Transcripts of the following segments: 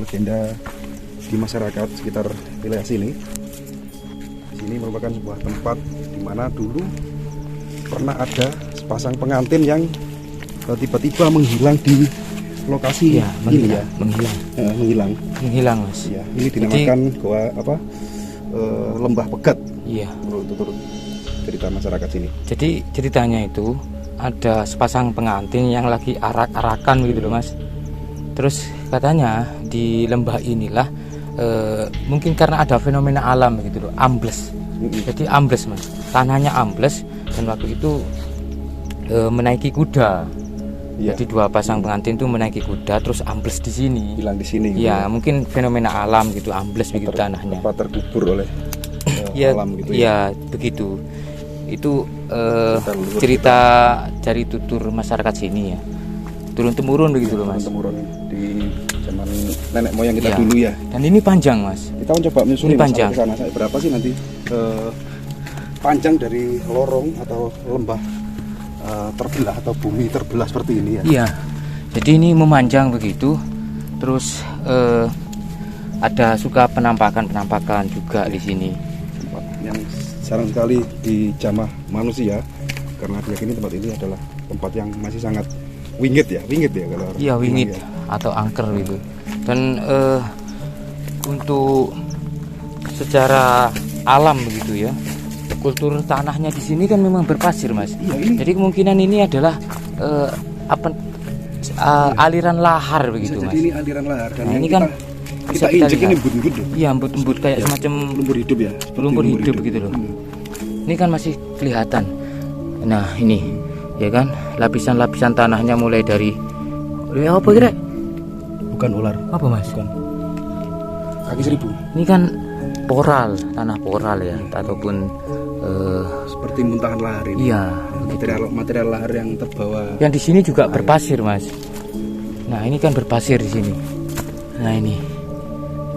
legenda di masyarakat sekitar wilayah sini. Di sini merupakan sebuah tempat di mana dulu pernah ada sepasang pengantin yang tiba-tiba menghilang di lokasi ya, ini ya. Menghilang Mas. Ya, ini dinamakan goa Lembah Pegat. Iya. Menurut cerita masyarakat sini. Jadi ceritanya itu ada sepasang pengantin yang lagi arak-arakan gitu loh Mas. Terus katanya di lembah inilah mungkin karena ada fenomena alam gitu loh, ambles. Jadi ambles Mas, tanahnya ambles dan waktu itu menaiki kuda. Ya. Jadi dua pasang pengantin itu menaiki kuda terus ambles di sini. Hilang di sini. Gitu ya, mungkin fenomena alam gitu, ambles begitu tanahnya. Apa terkubur oleh ya, alam gitu ya. Ya, begitu. Itu cerita dari tutur masyarakat sini ya, turun temurun begitu loh Mas. Turun temurun di zaman nenek moyang kita ya. dulu ya. Dan ini panjang Mas. Kita coba menyusuri panjang. Ke sana. Berapa sih nanti panjang dari lorong atau lembah terbelah atau bumi terbelah seperti ini ya? Iya. Jadi ini memanjang begitu. Terus ada suka penampakan juga di sini. Tempat yang jarang sekali dijamah manusia karena diyakini tempat ini adalah tempat yang masih sangat wingit ya kalau iya wingit ya. Atau angker gitu. Dan untuk secara alam begitu ya, kultur tanahnya di sini kan memang berpasir Mas. Iya, ini. Jadi kemungkinan ini adalah aliran lahar begitu Mas. Jadi ini aliran lahar dan ini kan kita injek ini embut-embut loh. Iya, embut-embut kayak semacam lumpur hidup ya. Lumpur hidup gitu loh. Ini kan masih kelihatan. Nah, ini ya kan lapisan-lapisan tanahnya mulai dari apa kira? Bukan ular. Apa Mas? Bukan. Kaki seribu. Ini kan poral, tanah poral ya, ataupun seperti muntahan lahar ini. Iya, material lahar yang terbawa. Yang di sini juga berpasir Mas. Nah, ini kan berpasir di sini. Nah, ini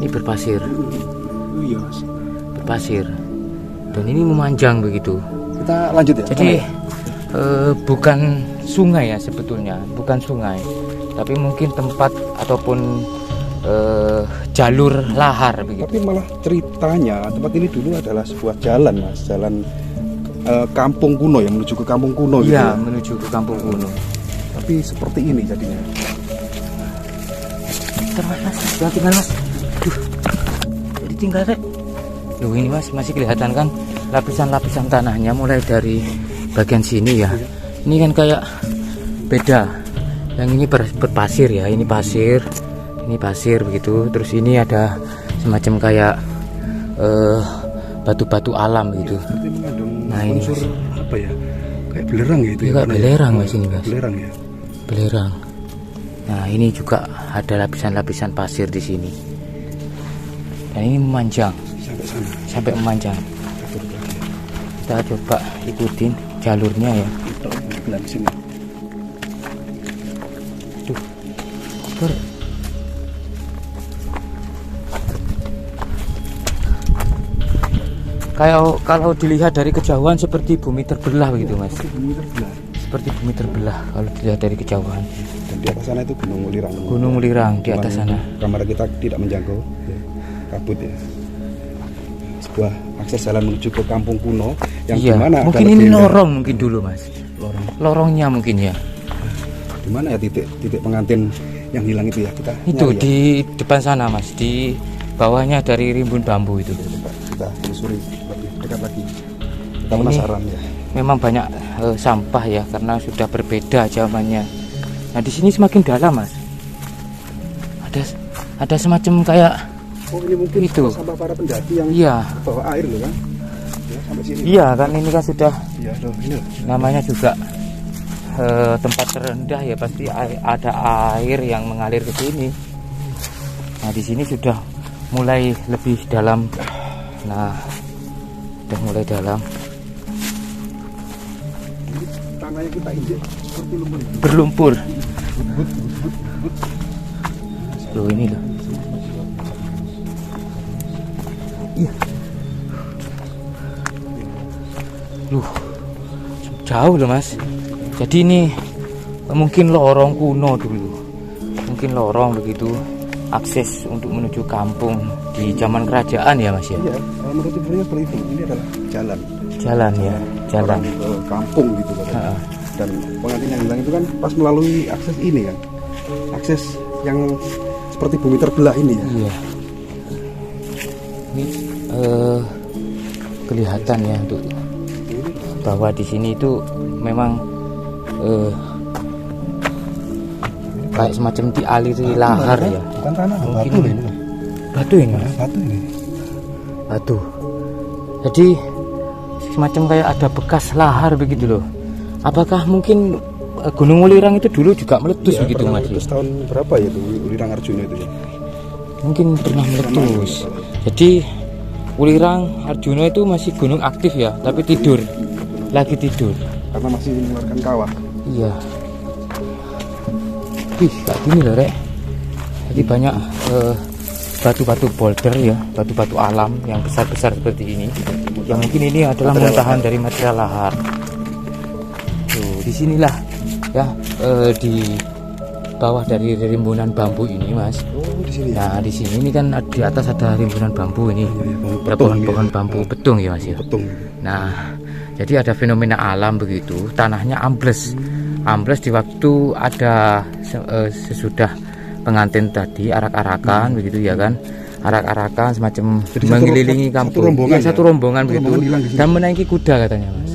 berpasir. Iya Mas. Berpasir. Dan ini memanjang begitu. Kita lanjut ya. Jadi bukan sungai ya sebetulnya, bukan sungai, tapi mungkin tempat ataupun jalur lahar begitu. Tapi malah ceritanya tempat ini dulu adalah sebuah jalan Mas, jalan kampung kuno yang menuju ke kampung kuno gitu. Iya, ya. menuju ke kampung kuno. Tapi seperti ini jadinya. Terus Mas, jangan tinggal Mas. Jadi tinggal Rek. Loh ini Mas, masih kelihatan kan lapisan-lapisan tanahnya mulai dari bagian sini ya. Ini kan kayak beda. Yang ini berpasir ya, ini pasir. Ini pasir begitu. Terus ini ada semacam kayak batu-batu alam gitu. Seperti mengandung nah, ini unsur apa ya? Kayak belerang gitu ya. Kayak belerang Mas ini Mas. Belerang ya. Belerang. Nah, ini juga ada lapisan-lapisan pasir di sini. Dan ini memanjang Sampai sana. sampai memanjang. Kita coba ikutin jalurnya ya. Itu belah di sini. Tuh. Ber. Kalau dilihat dari kejauhan seperti bumi terbelah begitu Mas. Bumi terbelah. Seperti bumi terbelah kalau dilihat dari kejauhan. Dan di atas sana itu Gunung Mulirang. Gunung Mulirang di atas sana. Kamera kita tidak menjangkau, ya. Kabut ya. Sebuah akses jalan menuju ke kampung kuno yang iya, dimana mungkin ada ini legenda. lorong mungkin dulu Mas. Lorongnya mungkin ya. Di mana ya titik pengantin yang hilang itu ya kita? Itu nyari, di depan sana Mas, di bawahnya dari rimbun bambu itu. Kita telusuri lebih dekat lagi. Kita penasaran ya. Memang banyak sampah ya karena sudah berbeda zamannya. Nah di sini semakin dalam Mas. Ada semacam kayak ini mungkin itu sampah para pendaki yang bawa air loh kan? Ya, sampai sini. Iya kan ini kan sudah. Iya loh, ini loh. Namanya juga tempat terendah ya pasti ada air yang mengalir ke sini. Nah di sini sudah mulai lebih dalam. Nah sudah mulai dalam. Tanah yang kita injek seperti lumpur. Berlumpur. Loh ini loh. Iya. Loh. Jauh loh Mas. Jadi ini mungkin lorong kuno dulu. Mungkin lorong begitu. akses untuk menuju kampung di zaman kerajaan ya Mas ya? Iya, menurut informasinya seperti itu. Ini adalah jalan. Jalan ya, jalan. Ke kampung gitu katanya. Dan pengantin yang hilang itu kan pas melalui akses ini kan. Akses yang seperti bumi terbelah ini ya. Iya. Ini kelihatan ya untuk bahwa di sini itu memang kayak semacam dialiri lahar ya. Bukan tanah, mungkin batu ini. Batu ini Mas? Batu ini. Batu. Jadi semacam kayak ada bekas lahar begitu loh. Apakah mungkin Gunung Ulirang itu dulu juga meletus begitu Mas? Meletus tahun berapa ya itu Ulirang Arjuna itu ya? Mungkin pernah meletus. Jadi Ulirang Arjuna itu masih gunung aktif ya, tapi tidur. Lagi tidur. Karena masih mengeluarkan kawah. Iya. Wih, kayak gini loh Rek. Jadi banyak batu-batu boulder ya, batu-batu alam yang besar-besar seperti ini. Yang mungkin ini adalah muntahan dari material lahar. Tuh, disinilah ya di bawah dari rimbunan bambu ini Mas. Oh, di sini. Nah di sini ini kan di atas ada rimbunan bambu ini. Ya, pohon-pohon bambu betung ya Mas ya. Betung. Nah jadi ada fenomena alam begitu, tanahnya ambles. Ambles di waktu ada sesudah pengantin tadi arak-arakan begitu ya kan, arak-arakan semacam jadi mengelilingi kampung, satu rombongan begitu, dan menaiki kuda katanya Mas.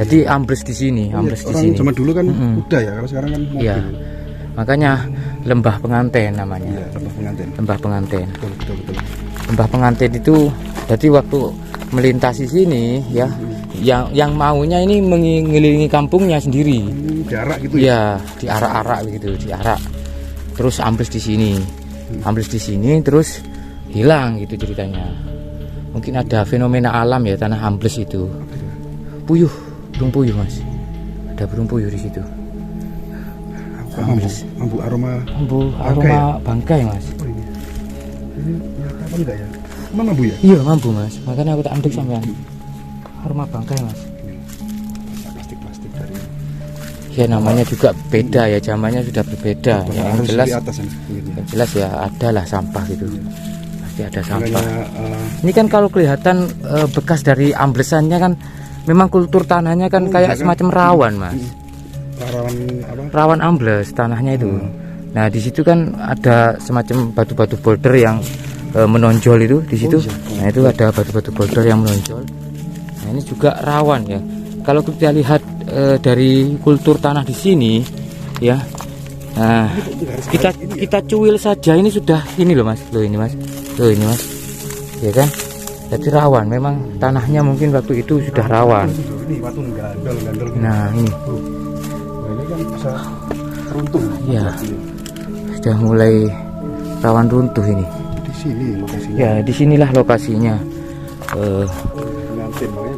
Jadi ambles di sini, ambles di sini. Zaman dulu kan kuda ya, kalau sekarang kan mobil. Iya. Makanya lembah pengantin namanya. Iya, lembah pengantin. Lembah pengantin. Betul. Lembah pengantin itu jadi waktu melintasi sini ya, yang maunya ini mengelilingi kampungnya sendiri. Diarak gitu ya? Iya, diarak-arak begitu, diarak. Terus ambles di sini, ambles di sini, terus hilang gitu ceritanya. Mungkin ada fenomena alam ya, tanah ambles itu. Puyuh, burung puyuh Mas. Ada burung puyuh di situ. Mambu aroma bangkai Mas. Oh, ini apa enggak ya? Emang mambu ya? Iya mambu Mas, makanya aku tak ambil sampean. Aroma bangkai Mas. Plastik dari. Ya namanya juga beda ya, zamannya sudah berbeda. Yang jelas, yang jelas ya adalah sampah gitu. Pasti ada sampah. Ini kan kalau kelihatan bekas dari amblesannya kan, memang kultur tanahnya kan kayak semacam rawan Mas. Rawan ambles tanahnya itu. Nah di situ kan ada semacam batu-batu boulder yang menonjol itu di situ. Nah itu ada batu-batu boulder yang menonjol. Nah ini juga rawan ya. Kalau kita lihat dari kultur tanah di sini ya, nah kita cuil saja ini sudah ini loh Mas, loh ini Mas, ya kan? Jadi rawan. Memang tanahnya mungkin waktu itu sudah rawan. Nah ini. Ini kan bisa runtuh. Ya, sudah mulai rawan runtuh ini. Di sini lokasinya. Ya, disinilah lokasinya.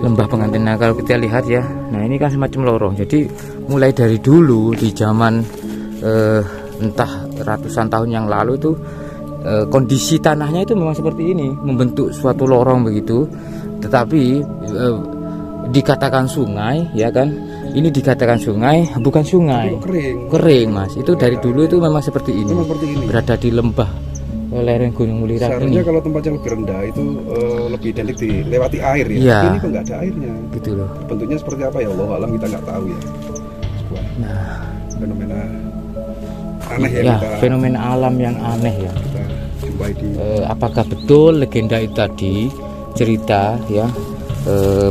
Lembah pengantin. Nah kalau kita lihat ya, nah ini kan semacam lorong. Jadi mulai dari dulu di zaman entah ratusan tahun yang lalu itu kondisi tanahnya itu memang seperti ini, membentuk suatu lorong begitu. Tetapi dikatakan sungai ya kan, ini dikatakan sungai, bukan sungai, kering Mas. Itu dari dulu itu memang seperti ini, berada di lembah lereng Gunung Ulirang. Seharusnya kalau tempatnya lebih rendah itu lebih identik dilewati air ya. Iya. Ini kok nggak ada airnya. Gitu loh. Bentuknya seperti apa ya Allah alam, kita nggak tahu ya. Sebuah fenomena aneh ya. Fenomena alam yang aneh ya. Kita jumpai di. Apakah betul legenda itu tadi cerita ya?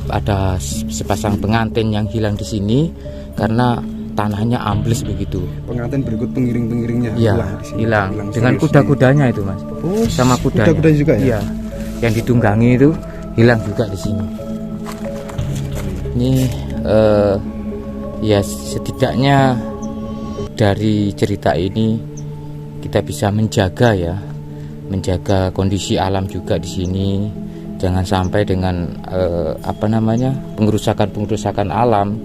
Ada sepasang pengantin yang hilang di sini karena tanahnya ambles begitu. Pengantin berikut pengiring-pengiringnya hilang dengan kuda-kudanya itu Mas. Oh, sama kudanya. Kuda-kuda juga ya? Iya. Yang ditunggangi itu hilang juga di sini. Ini ya setidaknya dari cerita ini kita bisa menjaga ya, menjaga kondisi alam juga di sini. Jangan sampai dengan pengerusakan alam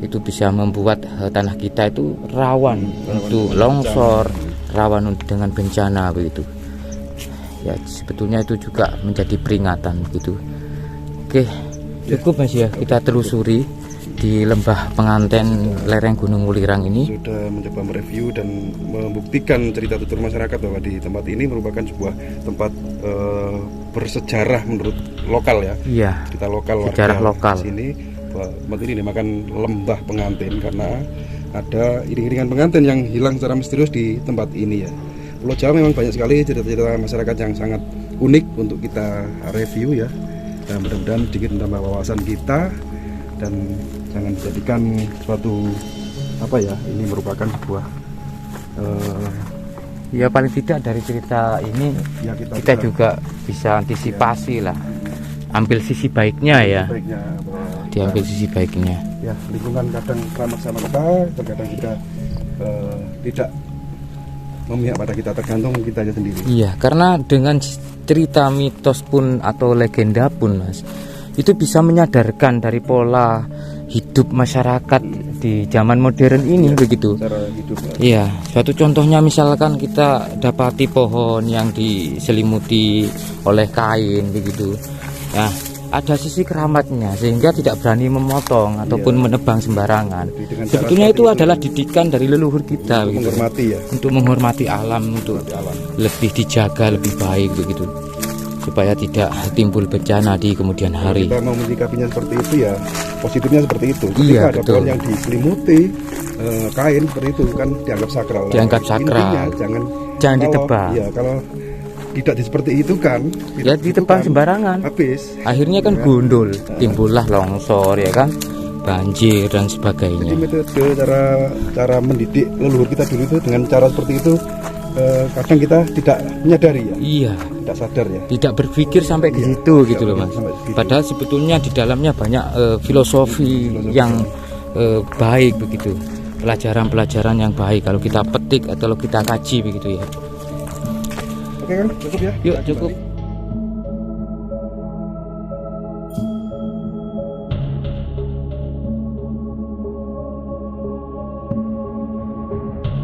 itu bisa membuat tanah kita itu rawan untuk longsor, rawan dengan bencana begitu. Ya sebetulnya itu juga menjadi peringatan begitu. Oke, cukup Mas ya, kita telusuri di lembah penganten lereng Gunung Wulirang ini. Sudah mencoba mereview dan membuktikan cerita tutur masyarakat bahwa di tempat ini merupakan sebuah tempat bersejarah menurut lokal ya. Iya. Cerita lokal Sejarah warga lokal. di sini bahwa tempat ini dinamakan lembah pengantin karena ada iring-iringan pengantin yang hilang secara misterius di tempat ini ya. Pulau Jawa memang banyak sekali cerita-cerita masyarakat yang sangat unik untuk kita review ya. Dan mudah-mudahan sedikit menambah wawasan kita dan jangan dijadikan suatu apa ya, ini merupakan sebuah Ya paling tidak dari cerita ini ya kita juga bisa antisipasi lah, ambil sisi baiknya ya, baiknya diambil sisi baiknya. ya lingkungan kadang ramah sama kita, terkadang juga tidak memihak pada kita, tergantung kita aja sendiri. Iya, karena dengan cerita mitos pun atau legenda pun Mas, itu bisa menyadarkan dari pola hidup masyarakat di zaman modern ini begitu. Cara hidup. Iya, suatu contohnya misalkan kita dapati pohon yang diselimuti oleh kain begitu. Nah, ada sisi keramatnya sehingga tidak berani memotong ataupun menebang sembarangan. Sebetulnya itu adalah didikan dari leluhur kita Untuk begitu. menghormati ya. Untuk menghormati alam, untuk lebih dijaga lebih baik begitu, supaya tidak timbul bencana di kemudian hari. Kita mau menyikapinya seperti itu ya, positifnya seperti itu. Ketika Iya, ada betul. pohon yang diselimuti kain seperti itu kan dianggap sakral. Dianggap sakral. Intinya jangan Jangan kalau- ditebang. Iya, kalau tidak seperti itu kan, Ya ditebang sembarangan. habis. Akhirnya kan gundul, timbullah longsor ya kan, banjir dan Jadi sebagainya. metode cara mendidik leluhur kita dulu itu dengan cara seperti itu kadang kita tidak menyadari ya, Iya, tidak sadar ya. tidak berpikir sampai ke situ gitu loh Mas. sampai segitu. Padahal sebetulnya di dalamnya banyak filosofi yang baik begitu, pelajaran-pelajaran yang baik kalau kita petik atau kita kaji begitu ya. Oke kan, cukup ya. Yuk Kita cukup. kembali.